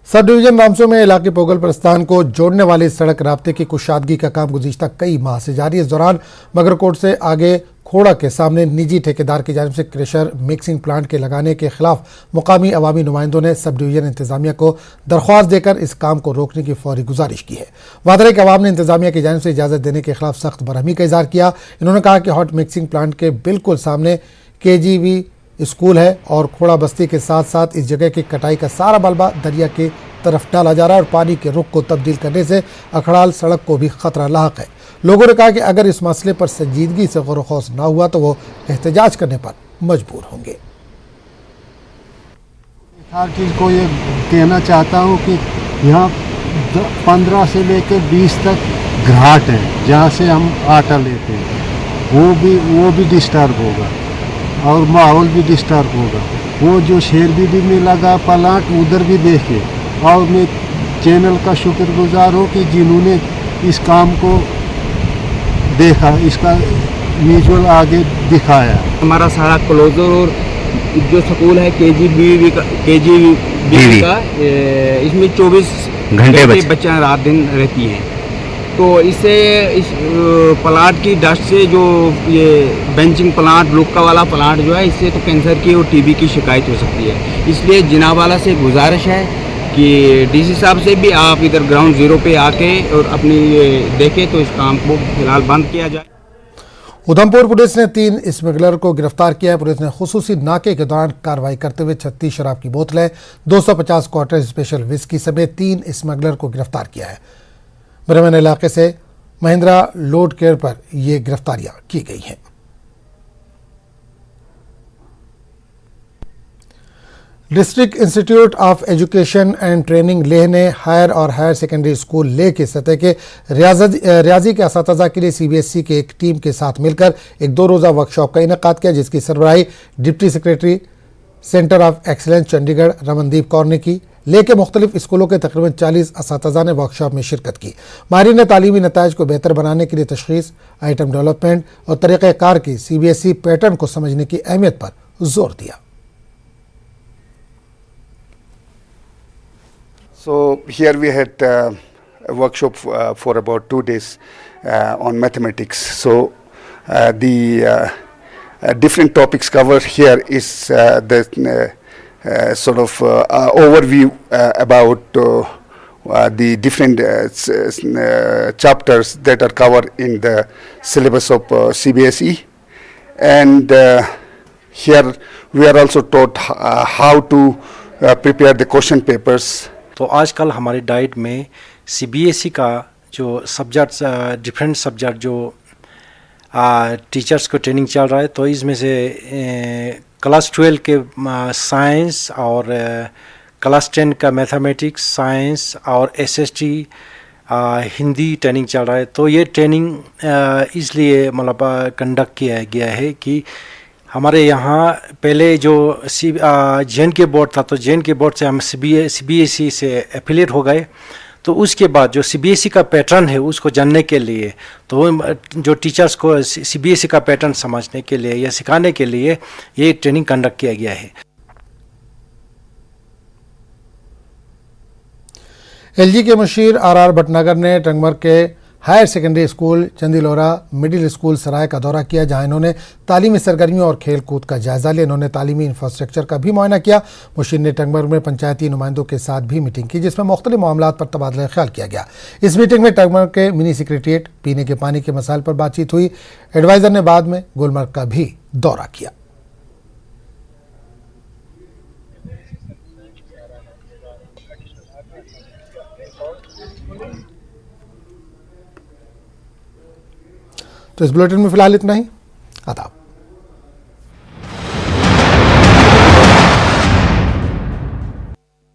Sub division Ramsu में इलाके पोगल प्रस्थान को जोड़ने वाली सड़क राब्ते की कुशादगी का काम गुज़िश्ता कई माह से जारी है। इस दौरान मगरकोट से आगे खोड़ा के सामने निजी ठेकेदार की जानिब से क्रेशर मिक्सिंग प्लांट के लगाने के खिलाफ मुकामी अवामी नुमाइंदों ने सब डिवीजन इंतजामिया को दरख्वास्त देकर इस काम को रोकने की फौरी गुजारिश की है। वादरे के अवाम ने इंतजामिया की जानिब से इजाज़त देने के खिलाफ सख्त बरहमी का इजहार किया। इन्होंने कहा कि हॉट मिक्सिंग प्लांट के बिल्कुल सामने KGV स्कूल है और खोड़ा बस्ती के साथ साथ इस जगह की कटाई का सारा मलबा दरिया की तरफ डाला जा रहा है और पानी के रुख को तब्दील करने से अखड़ाल सड़क को भी खतरा लाहक है। लोगों ने कहा कि अगर इस मसले पर संजीदगी से गौर खौस न हुआ तो वो एहतजाज करने पर मजबूर होंगे। हर चीज़ को ये कहना चाहता हूँ कि यहाँ 15 से लेकर 20 तक घाट है जहाँ से हम आटा लेते हैं, वो भी डिस्टर्ब होगा और माहौल भी डिस्टर्ब होगा। वो जो शेरबीबी में लगा प्लांट उधर भी देखे और मैं चैनल का शुक्रगुजार हूँ कि जिन्होंने इस काम को देखा, इसका विजुअल आगे दिखाया। हमारा सारा क्लोजर और जो स्कूल है KGB का इसमें 24 घंटे बच्चा रात दिन रहती हैं। तो इससे इस प्लांट की डस्ट से जो ये बेंचिंग प्लांट लुक्का वाला प्लांट जो है, इससे तो कैंसर की और TB की शिकायत हो सकती है। इसलिए जनाबाला से गुजारिश है कि DC साहब से भी आप इधर ग्राउंड जीरो पे आके और अपनी देखें तो इस काम को फिलहाल बंद किया जाए। उधमपुर पुलिस ने 3 स्मगलर को गिरफ्तार किया है। पुलिस ने खुसूसी नाके के दौरान कार्रवाई करते हुए 36 शराब की बोतलें, 250 क्वार्टर स्पेशल विस्की समेत 3 स्मगलर को गिरफ्तार किया है। बरमन इलाके से महिंद्रा लोड केयर पर यह गिरफ्तारियां की गई हैं। District institute of education and training Leh ने हायर और हायर सेकेंडरी स्कूल लेह के सतह के रियाजी के असातिज़ा के लिए CBSE के एक टीम के साथ मिलकर एक 2 रोज़ा वर्कशॉप का इनेकाद किया, जिसकी सरबराही deputy secretary centre of excellence Chandigarh Ramandeep Kaur ने की। लेह के मुख्तलिफ स्कूलों के तकरीबन 40 असातिज़ा ने वर्कशॉप में शिरकत की। माहिरीन ने तालीमी नताइज को बेहतर बनाने के लिए तशख़ीस, आइटम डेवलपमेंट और तरीक़ाकार की CBSE पैटर्न को समझने की अहमियत पर जोर दिया। So here we had a workshop for about 2 days on mathematics. So the different topics covered here is the sort of overview about the different chapters that are covered in the syllabus of CBSE, and here we are also taught how to prepare the question papers. तो आजकल हमारी diet में CBSE का जो subjects different subject जो teachers को training चल रहा है, तो इसमें से क्लास 12 के साइंस और क्लास 10 का मैथमेटिक्स, साइंस और SST हिंदी ट्रेनिंग चल रहा है। तो ये ट्रेनिंग इसलिए मतलब कंडक्ट किया गया है कि हमारे यहाँ पहले जो JNK बोर्ड था, तो JNK बोर्ड से हम CBSE से एफिलिएट हो गए। तो उसके बाद जो CBSE का पैटर्न है उसको जानने के लिए, तो जो टीचर्स को CBSE का पैटर्न समझने के लिए या सिखाने के लिए ये ट्रेनिंग कंडक्ट किया गया है। LG के मुशीर RR भटनागर ने टंगमर के higher secondary school Chandilora middle school Sarai का दौरा किया, जहां इन्होंने तालीमी सरगर्मियों और खेल कूद का जायजा लिया। इन्होंने तालीमी इंफ्रास्ट्रक्चर का भी मुआयना किया। मुशीर ने टंगमर में पंचायती नुमाइंदों के साथ भी मीटिंग की, जिसमें मुख्तलिफ मामलात पर तबादला ख्याल किया गया। इस मीटिंग में टंगमर के मिनी सेक्रेटेरिएट, पीने के पानी के मसाइल पर बातचीत हुई। एडवाइज़र ने बाद में गुलमर्ग का भी दौरा किया। तो इस बुलेटिन में फिलहाल इतना ही। आदाब।